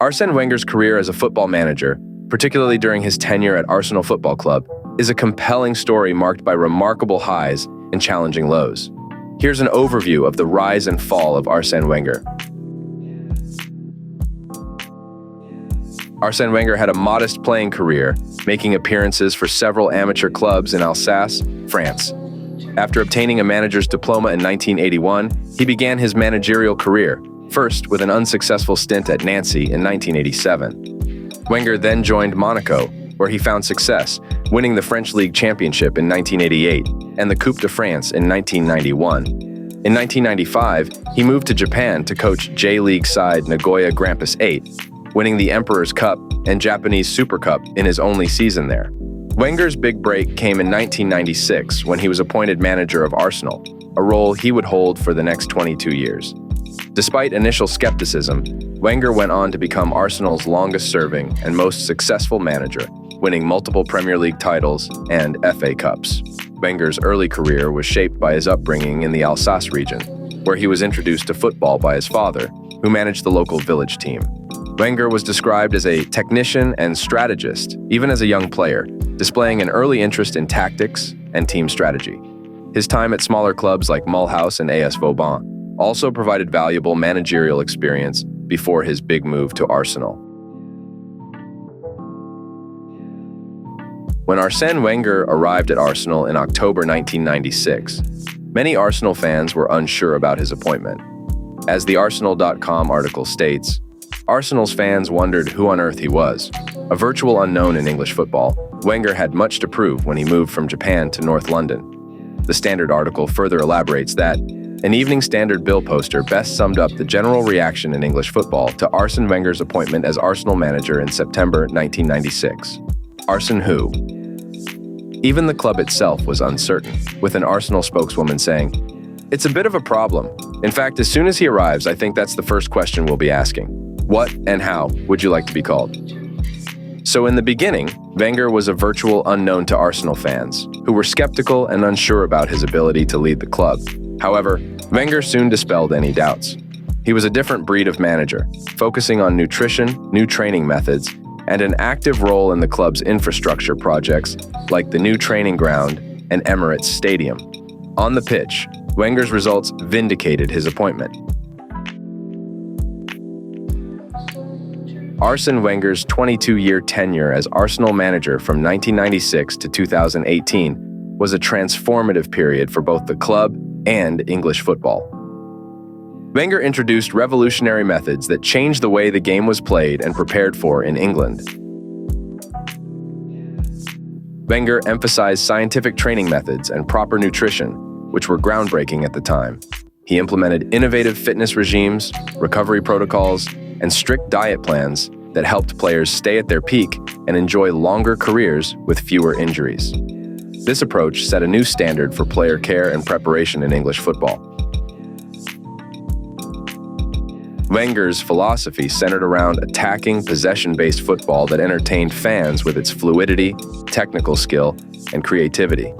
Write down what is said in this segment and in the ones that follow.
Arsène Wenger's career as a football manager, particularly during his tenure at Arsenal Football Club, is a compelling story marked by remarkable highs and challenging lows. Here's an overview of the rise and fall of Arsène Wenger. Arsène Wenger had a modest playing career, making appearances for several amateur clubs in Alsace, France. After obtaining a manager's diploma in 1981, he began his managerial career, first with an unsuccessful stint at Nancy in 1987. Wenger then joined Monaco, where he found success, winning the French League Championship in 1988 and the Coupe de France in 1991. In 1995, he moved to Japan to coach J-League side Nagoya Grampus 8, winning the Emperor's Cup and Japanese Super Cup in his only season there. Wenger's big break came in 1996 when he was appointed manager of Arsenal, a role he would hold for the next 22 years. Despite initial skepticism, Wenger went on to become Arsenal's longest-serving and most successful manager, winning multiple Premier League titles and FA Cups. Wenger's early career was shaped by his upbringing in the Alsace region, where he was introduced to football by his father, who managed the local village team. Wenger was described as a technician and strategist, even as a young player, displaying an early interest in tactics and team strategy. His time at smaller clubs like Mulhouse and AS Vauban also provided valuable managerial experience before his big move to Arsenal. When Arsène Wenger arrived at Arsenal in October 1996, many Arsenal fans were unsure about his appointment. As the Arsenal.com article states, Arsenal's fans wondered who on earth he was. A virtual unknown in English football, Wenger had much to prove when he moved from Japan to North London. The Standard article further elaborates that an Evening Standard bill poster best summed up the general reaction in English football to Arsène Wenger's appointment as Arsenal manager in September 1996. Arsène who? Even the club itself was uncertain, with an Arsenal spokeswoman saying, "It's a bit of a problem. In fact, as soon as he arrives, I think that's the first question we'll be asking. What and how would you like to be called?" So in the beginning, Wenger was a virtual unknown to Arsenal fans, who were skeptical and unsure about his ability to lead the club. However, Wenger soon dispelled any doubts. He was a different breed of manager, focusing on nutrition, new training methods, and an active role in the club's infrastructure projects like the new training ground and Emirates Stadium. On the pitch, Wenger's results vindicated his appointment. Arsène Wenger's 22-year tenure as Arsenal manager from 1996 to 2018 was a transformative period for both the club and English football. Wenger introduced revolutionary methods that changed the way the game was played and prepared for in England. Wenger emphasized scientific training methods and proper nutrition, which were groundbreaking at the time. He implemented innovative fitness regimes, recovery protocols, and strict diet plans that helped players stay at their peak and enjoy longer careers with fewer injuries. This approach set a new standard for player care and preparation in English football. Wenger's philosophy centered around attacking, possession-based football that entertained fans with its fluidity, technical skill, and creativity.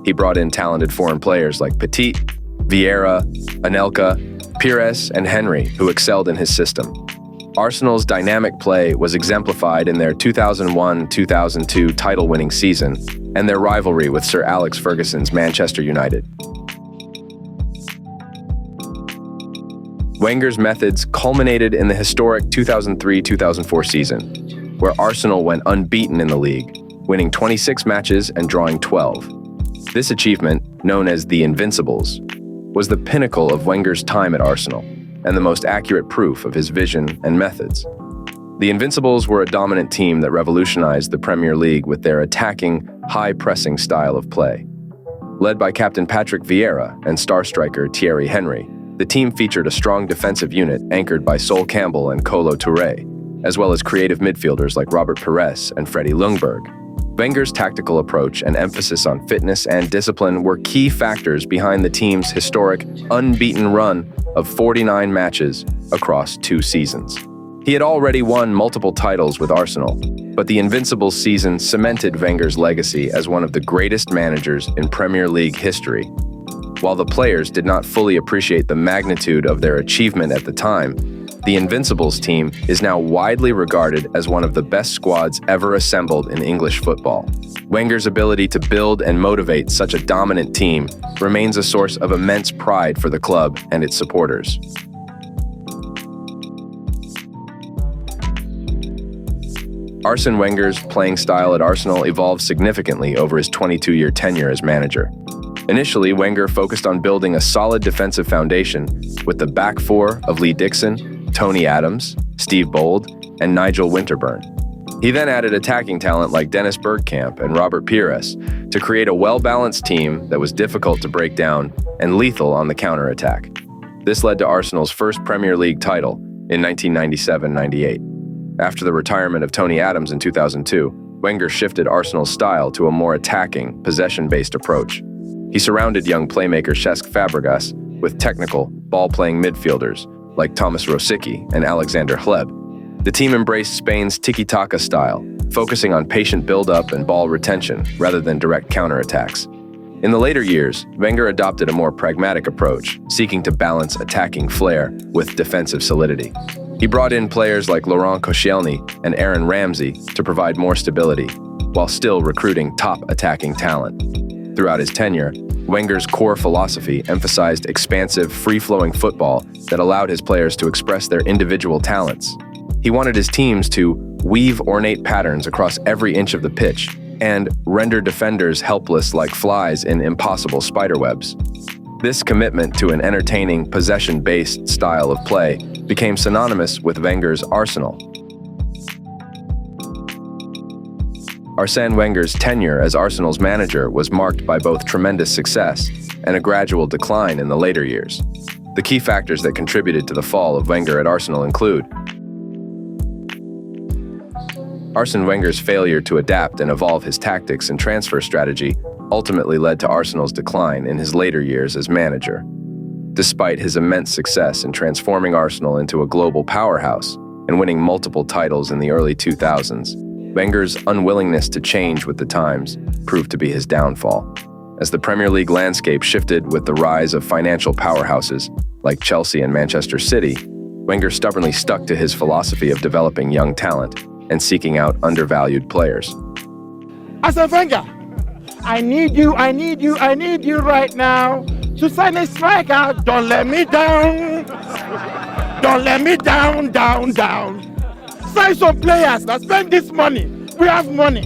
He brought in talented foreign players like Petit, Vieira, Anelka, Pires, and Henry, who excelled in his system. Arsenal's dynamic play was exemplified in their 2001-2002 title-winning season and their rivalry with Sir Alex Ferguson's Manchester United. Wenger's methods culminated in the historic 2003-2004 season, where Arsenal went unbeaten in the league, winning 26 matches and drawing 12. This achievement, known as the Invincibles, was the pinnacle of Wenger's time at Arsenal and the most accurate proof of his vision and methods. The Invincibles were a dominant team that revolutionized the Premier League with their attacking, high-pressing style of play. Led by captain Patrick Vieira and star striker Thierry Henry, the team featured a strong defensive unit anchored by Sol Campbell and Kolo Touré, as well as creative midfielders like Robert Pires and Freddie Ljungberg. Wenger's tactical approach and emphasis on fitness and discipline were key factors behind the team's historic, unbeaten run of 49 matches across 2 seasons. He had already won multiple titles with Arsenal, but the Invincibles season cemented Wenger's legacy as one of the greatest managers in Premier League history. While the players did not fully appreciate the magnitude of their achievement at the time, The Invincibles team is now widely regarded as one of the best squads ever assembled in English football. Wenger's ability to build and motivate such a dominant team remains a source of immense pride for the club and its supporters. Arsène Wenger's playing style at Arsenal evolved significantly over his 22-year tenure as manager. Initially, Wenger focused on building a solid defensive foundation with the back four of Lee Dixon, Tony Adams, Steve Bold, and Nigel Winterburn. He then added attacking talent like Dennis Bergkamp and Robert Pires to create a well-balanced team that was difficult to break down and lethal on the counter-attack. This led to Arsenal's first Premier League title in 1997-98. After the retirement of Tony Adams in 2002, Wenger shifted Arsenal's style to a more attacking, possession-based approach. He surrounded young playmaker Cesc Fabregas with technical, ball-playing midfielders like Thomas Rosicky and Alexander Hleb. The team embraced Spain's tiki-taka style, focusing on patient build-up and ball retention rather than direct counterattacks. In the later years, Wenger adopted a more pragmatic approach, seeking to balance attacking flair with defensive solidity. He brought in players like Laurent Koscielny and Aaron Ramsey to provide more stability, while still recruiting top attacking talent. Throughout his tenure, Wenger's core philosophy emphasized expansive, free-flowing football that allowed his players to express their individual talents. He wanted his teams to weave ornate patterns across every inch of the pitch and render defenders helpless like flies in impossible spiderwebs. This commitment to an entertaining, possession-based style of play became synonymous with Wenger's Arsenal. Arsène Wenger's tenure as Arsenal's manager was marked by both tremendous success and a gradual decline in the later years. The key factors that contributed to the fall of Wenger at Arsenal include Arsène Wenger's failure to adapt and evolve his tactics and transfer strategy ultimately led to Arsenal's decline in his later years as manager. Despite his immense success in transforming Arsenal into a global powerhouse and winning multiple titles in the early 2000s, Wenger's unwillingness to change with the times proved to be his downfall. As the Premier League landscape shifted with the rise of financial powerhouses like Chelsea and Manchester City, Wenger stubbornly stuck to his philosophy of developing young talent and seeking out undervalued players. Arsène Wenger, I need you right now to sign a striker. Don't let me down. Don't let me down. Sign some players now. Spend this money. We have money.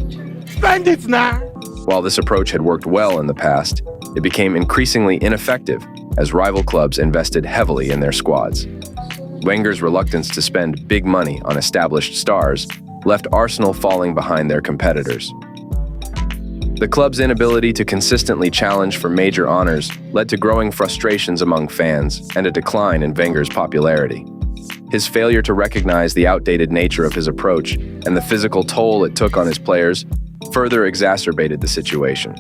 Spend it now. While this approach had worked well in the past, it became increasingly ineffective as rival clubs invested heavily in their squads. Wenger's reluctance to spend big money on established stars left Arsenal falling behind their competitors. The club's inability to consistently challenge for major honors led to growing frustrations among fans and a decline in Wenger's popularity. His failure to recognize the outdated nature of his approach and the physical toll it took on his players further exacerbated the situation.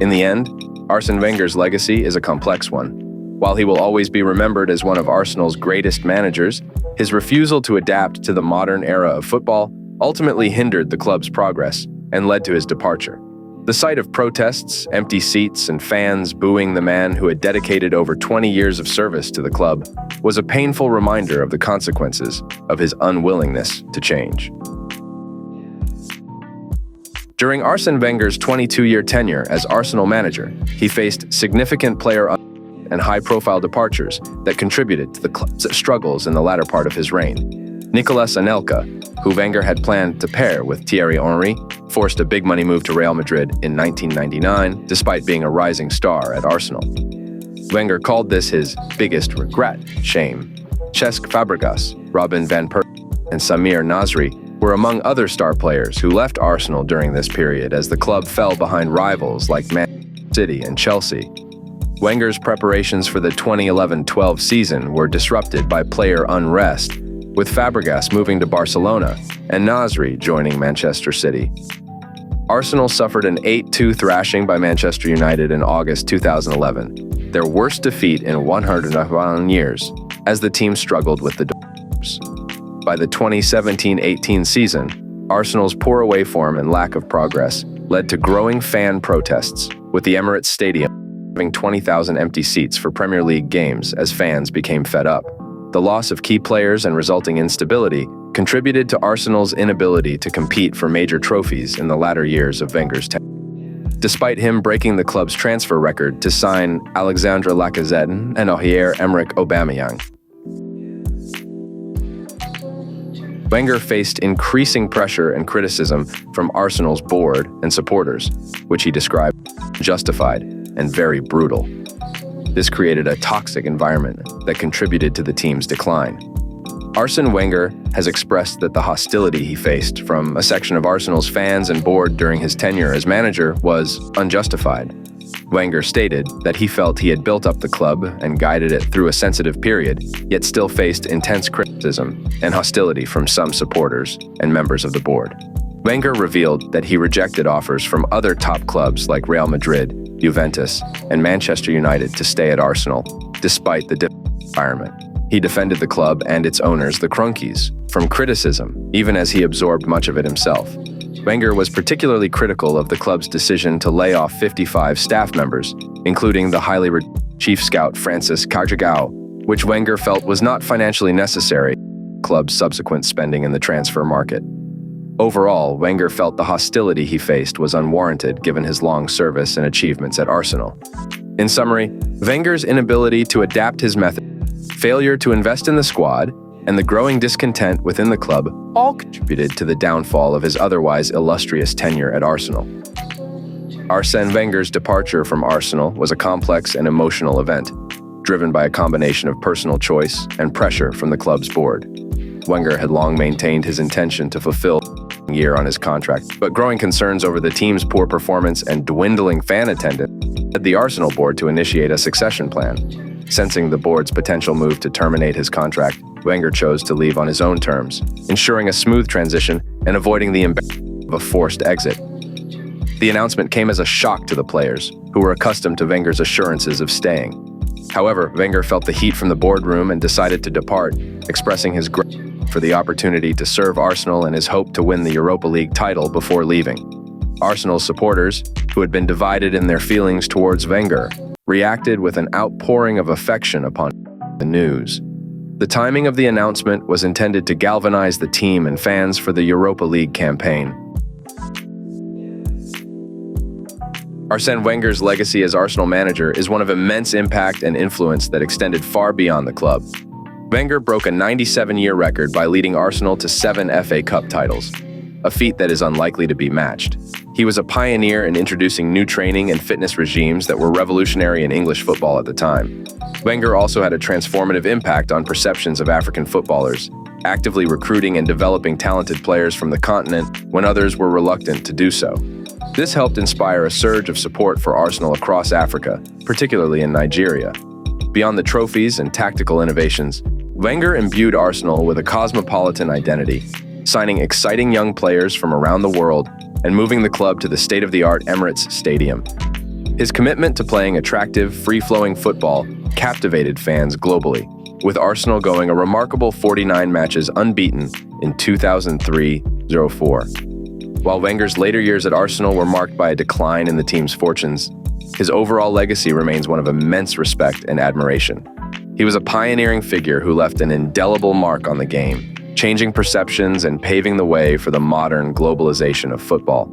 In the end, Arsène Wenger's legacy is a complex one. While he will always be remembered as one of Arsenal's greatest managers, his refusal to adapt to the modern era of football ultimately hindered the club's progress and led to his departure. The sight of protests, empty seats, and fans booing the man who had dedicated over 20 years of service to the club was a painful reminder of the consequences of his unwillingness to change. During Arsène Wenger's 22-year tenure as Arsenal manager, he faced significant player and high-profile departures that contributed to the club's struggles in the latter part of his reign. Nicolas Anelka, who Wenger had planned to pair with Thierry Henry, forced a big-money move to Real Madrid in 1999, despite being a rising star at Arsenal. Wenger called this his biggest regret, shame. Cesc Fabregas, Robin van Persie, and Samir Nasri were among other star players who left Arsenal during this period as the club fell behind rivals like Manchester City and Chelsea. Wenger's preparations for the 2011-12 season were disrupted by player unrest, with Fabregas moving to Barcelona and Nasri joining Manchester City. Arsenal suffered an 8-2 thrashing by Manchester United in August 2011, their worst defeat in 101 years, as the team struggled with the doors. By the 2017-18 season, Arsenal's poor away form and lack of progress led to growing fan protests, with the Emirates Stadium having 20,000 empty seats for Premier League games as fans became fed up. The loss of key players and resulting instability contributed to Arsenal's inability to compete for major trophies in the latter years of Wenger's tenure. Despite him breaking the club's transfer record to sign Alexandre Lacazette and Pierre-Emerick Aubameyang, Wenger faced increasing pressure and criticism from Arsenal's board and supporters, which he described as justified and very brutal. This created a toxic environment that contributed to the team's decline. Arsène Wenger has expressed that the hostility he faced from a section of Arsenal's fans and board during his tenure as manager was unjustified. Wenger stated that he felt he had built up the club and guided it through a sensitive period, yet still faced intense criticism and hostility from some supporters and members of the board. Wenger revealed that he rejected offers from other top clubs like Real Madrid, Juventus, and Manchester United to stay at Arsenal, despite the difficult environment. He defended the club and its owners, the Kroenkes, from criticism, even as he absorbed much of it himself. Wenger was particularly critical of the club's decision to lay off 55 staff members, including the highly regarded chief scout Francis Carjagao, which Wenger felt was not financially necessary for the club's subsequent spending in the transfer market. Overall, Wenger felt the hostility he faced was unwarranted given his long service and achievements at Arsenal. In summary, Wenger's inability to adapt his method, failure to invest in the squad, and the growing discontent within the club all contributed to the downfall of his otherwise illustrious tenure at Arsenal. Arsène Wenger's departure from Arsenal was a complex and emotional event, driven by a combination of personal choice and pressure from the club's board. Wenger had long maintained his intention to fulfill a year on his contract, but growing concerns over the team's poor performance and dwindling fan attendance led the Arsenal board to initiate a succession plan. Sensing the board's potential move to terminate his contract, Wenger chose to leave on his own terms, ensuring a smooth transition and avoiding the embarrassment of a forced exit. The announcement came as a shock to the players, who were accustomed to Wenger's assurances of staying. However, Wenger felt the heat from the boardroom and decided to depart, expressing his gratitude for the opportunity to serve Arsenal and his hope to win the Europa League title before leaving. Arsenal's supporters, who had been divided in their feelings towards Wenger, reacted with an outpouring of affection upon the news. The timing of the announcement was intended to galvanize the team and fans for the Europa League campaign. Arsène Wenger's legacy as Arsenal manager is one of immense impact and influence that extended far beyond the club. Wenger broke a 97-year record by leading Arsenal to 7 FA Cup titles, a feat that is unlikely to be matched. He was a pioneer in introducing new training and fitness regimes that were revolutionary in English football at the time. Wenger also had a transformative impact on perceptions of African footballers, actively recruiting and developing talented players from the continent when others were reluctant to do so. This helped inspire a surge of support for Arsenal across Africa, particularly in Nigeria. Beyond the trophies and tactical innovations, Wenger imbued Arsenal with a cosmopolitan identity, signing exciting young players from around the world and moving the club to the state-of-the-art Emirates Stadium. His commitment to playing attractive, free-flowing football captivated fans globally, with Arsenal going a remarkable 49 matches unbeaten in 2003-04. While Wenger's later years at Arsenal were marked by a decline in the team's fortunes, his overall legacy remains one of immense respect and admiration. He was a pioneering figure who left an indelible mark on the game, changing perceptions and paving the way for the modern globalization of football.